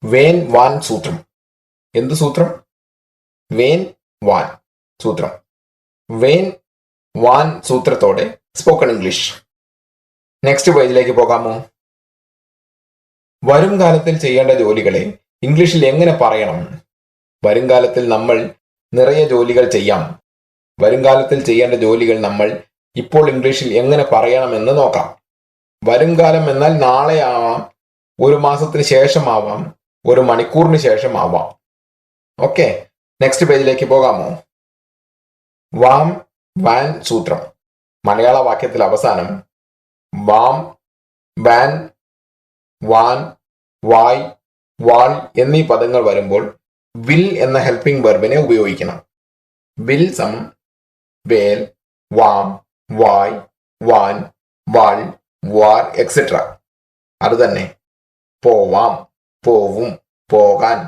വേൻ van സൂത്രം. എന്ത് സൂത്രം? വേൻ വാൻ സൂത്രം. വേൻ വാൻ സൂത്രത്തോടെ സ്പോക്കൺ ഇംഗ്ലീഷ്. നെക്സ്റ്റ് പേജിലേക്ക് പോകാമോ? വരും കാലത്തിൽ ചെയ്യേണ്ട ജോലികളെ ഇംഗ്ലീഷിൽ എങ്ങനെ പറയണം? വരുംകാലത്തിൽ നമ്മൾ നിറയെ ജോലികൾ ചെയ്യാം. വരുംകാലത്തിൽ ചെയ്യേണ്ട ജോലികൾ നമ്മൾ ഇപ്പോൾ ഇംഗ്ലീഷിൽ എങ്ങനെ പറയണമെന്ന് നോക്കാം. വരുംകാലം എന്നാൽ നാളെ ആവാം, ഒരു മാസത്തിന് ശേഷമാവാം, ഒരു മണിക്കൂറിന് ശേഷമാവാം. ഓക്കെ, നെക്സ്റ്റ് പേജിലേക്ക് പോകാമോ? വാം വാൻ സൂത്രം. മലയാള വാക്യത്തിൽ അവസാനം വാം, വാൻ, വാൻ, വായ്, വാൾ എന്നീ പദങ്ങൾ വരുമ്പോൾ വിൽ എന്ന ഹെൽപ്പിംഗ് വെർബിനെ ഉപയോഗിക്കണം. വിൽ സമം വേൽ, വാം, വായ്, വാൻ, വാൾ, വാർ എക്സെട്ര. അത് തന്നെ പോവാം, പോവും, പോകാൻ.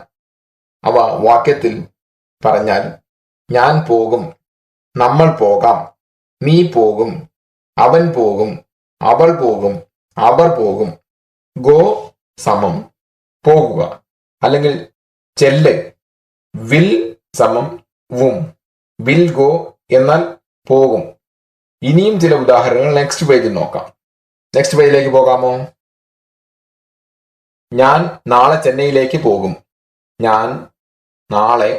അവ വാക്യത്തിൽ പറഞ്ഞാൽ ഞാൻ പോകും, നമ്മൾ പോകാം, നീ പോകും, അവൻ പോകും, അവൾ പോകും, അവർ പോകും. ഗോ സമം പോകുക അല്ലെങ്കിൽ ചെല്ല്. വിൽ സമം വും. വിൽ ഗോ എന്നാൽ പോകും. ഇനിയും ചില ഉദാഹരണങ്ങൾ നെക്സ്റ്റ് പേജിൽ നോക്കാം. നെക്സ്റ്റ് പേജിലേക്ക് പോകാമോ? ഞാൻ നാളെ ചെന്നൈയിലേക്ക് പോകും. ഞാൻ നാളെ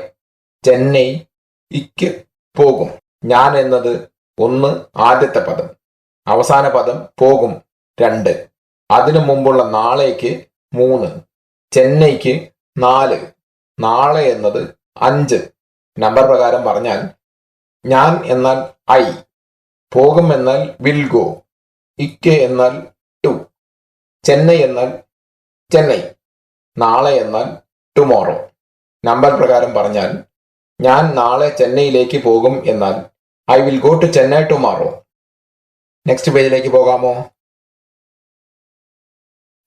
ചെന്നൈക്ക് പോകും. ഞാൻ എന്നത് 1 ആദ്യത്തെ പദം, അവസാന പദം പോകും 2, അതിനു മുമ്പുള്ള നാളേക്ക് 3, ചെന്നൈക്ക് 4, നാളെ എന്നത് 5. നമ്പർ പ്രകാരം പറഞ്ഞാൽ ഞാൻ എന്നാൽ ഐ, പോകും എന്നാൽ വിൽ ഗോ, ഇക്ക് എന്നാൽ 2, ചെന്നൈ എന്നാൽ ചെന്നൈ, നാളെ എന്നാൽ ടുമോറോ. നമ്പർ പ്രകാരം പറഞ്ഞാൽ ഞാൻ നാളെ ചെന്നൈയിലേക്ക് പോകും എന്നാൽ I will go to Chennai tomorrow. Next പേജിലേക്ക് പോകാമോ?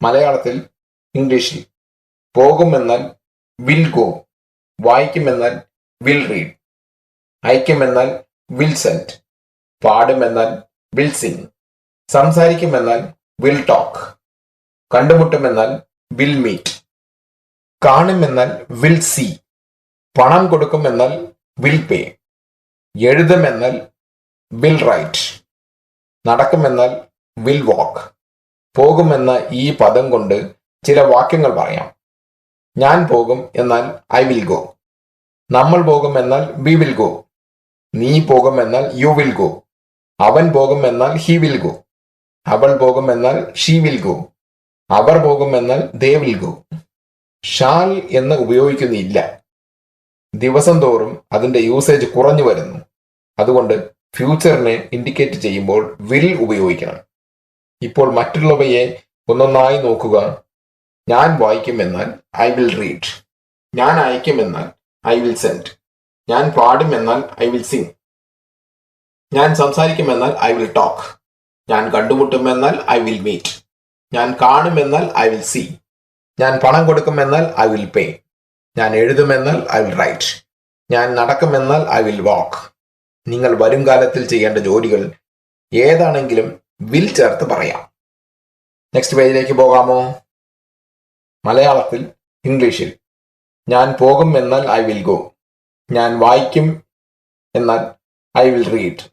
മലയാളത്തിൽ ഇംഗ്ലീഷിൽ പോകും എന്നാൽ വിൽ ഗോ, വായിക്കും എന്നാൽ വിൽ റീഡ്, അയക്കും എന്നാൽ വിൽ സെൻഡ്, പാടും എന്നാൽ വിൽ സിംഗ്, സംസാരിക്കും എന്നാൽ വിൽ ടോക്ക്, കണ്ടുമുട്ടും എന്നാൽ വിൽ മീറ്റ്, കാണും എന്നാൽ വിൽ സീ, പണം കൊടുക്കും എന്നാൽ വിൽ പേ, എഴുതും എന്നാൽ വിൽ റൈറ്റ്, നടക്കുമെന്നാൽ വിൽ വാക്ക്. പോകുമെന്ന ഈ പദം കൊണ്ട് ചില വാക്യങ്ങൾ പറയാം. ഞാൻ പോകും എന്നാൽ ഐ വിൽ ഗോ, നമ്മൾ പോകും എന്നാൽ വി വിൽ ഗോ, നീ പോകും എന്നാൽ യു വിൽ ഗോ, അവൻ പോകും എന്നാൽ ഹി വിൽ ഗോ, അവൾ പോകും എന്നാൽ ഷീ വിൽ ഗോ, അവർ പോകും എന്നാൽ ദേ വിൽ ഗോ. ഷാൽ എന്ന് ഉപയോഗിക്കുന്നില്ല. ദിവസം തോറും അതിന്റെ യൂസേജ് കുറഞ്ഞു വരുന്നു. അതുകൊണ്ട് ഫ്യൂച്ചറിനെ ഇൻഡിക്കേറ്റ് ചെയ്യുമ്പോൾ വിൽ ഉപയോഗിക്കണം. ഇപ്പോൾ മറ്റുള്ളവയെ ഒന്നൊന്നായി നോക്കുക. ഞാൻ വായിക്കും എന്നാൽ ഐ വിൽ റീഡ്, ഞാൻ അയക്കും എന്നാൽ ഐ വിൽ സെൻഡ്, ഞാൻ പാടും എന്നാൽ ഐ വിൽ സിംഗ്, ഞാൻ സംസാരിക്കും എന്നാൽ ഐ വിൽ ടോക്ക്, ഞാൻ കണ്ടുമുട്ടും എന്നാൽ ഐ വിൽ മീറ്റ്, ഞാൻ കാണും എന്നാൽ ഐ വിൽ സീ, ഞാൻ പണം കൊടുക്കും എന്നാൽ ഐ വിൽ പേ, ഞാൻ എഴുതുമെന്നാൽ ഐ വിൽ റൈറ്റ്, ഞാൻ നടക്കുമെന്നാൽ ഐ വിൽ വാക്ക്. നിങ്ങൾ വരും കാലത്തിൽ ചെയ്യേണ്ട ജോലികൾ ഏതാണെങ്കിലും വിൽ ചേർത്ത് പറയാം. നെക്സ്റ്റ് പേജിലേക്ക് പോകാമോ? മലയാളത്തിൽ ഇംഗ്ലീഷിൽ ഞാൻ പോകും എന്നാൽ ഐ വിൽ ഗോ, ഞാൻ വായിക്കും എന്നാൽ ഐ വിൽ റീഡ്,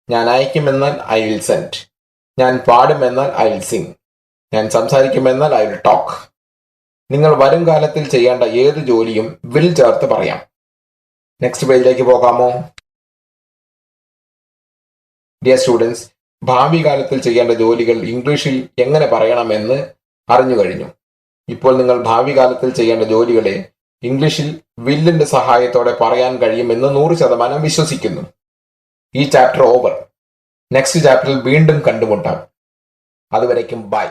ഞാൻ അയക്കും എന്നാൽ ഐ വിൽ സെൻഡ്, ഞാൻ പാടും എന്നാൽ ഐ വിൽ സിംഗ്, ഞാൻ സംസാരിക്കും എന്നാൽ ഐ വിൽ ടോക്ക്. നിങ്ങൾ വരും കാലത്തിൽ ചെയ്യേണ്ട ഏത് ജോലിയും വിൽ ചേർത്ത് പറയാം. നെക്സ്റ്റ് പേജിലേക്ക് പോകാമോ? ഡിയർ സ്റ്റുഡൻസ്, ഭാവി കാലത്തിൽ ചെയ്യേണ്ട ജോലികൾ ഇംഗ്ലീഷിൽ എങ്ങനെ പറയണമെന്ന് അറിഞ്ഞു കഴിഞ്ഞു. ഇപ്പോൾ നിങ്ങൾ ഭാവി കാലത്തിൽ ചെയ്യേണ്ട ജോലികളെ ഇംഗ്ലീഷിൽ വില്ലിന്റെ സഹായത്തോടെ പറയാൻ കഴിയുമെന്ന് 100% വിശ്വസിക്കുന്നു. ഈ ചാപ്റ്റർ ഓവർ. നെക്സ്റ്റ് ചാപ്റ്ററിൽ വീണ്ടും കണ്ടുമുട്ടാം. അതുവരയ്ക്കും ബൈ.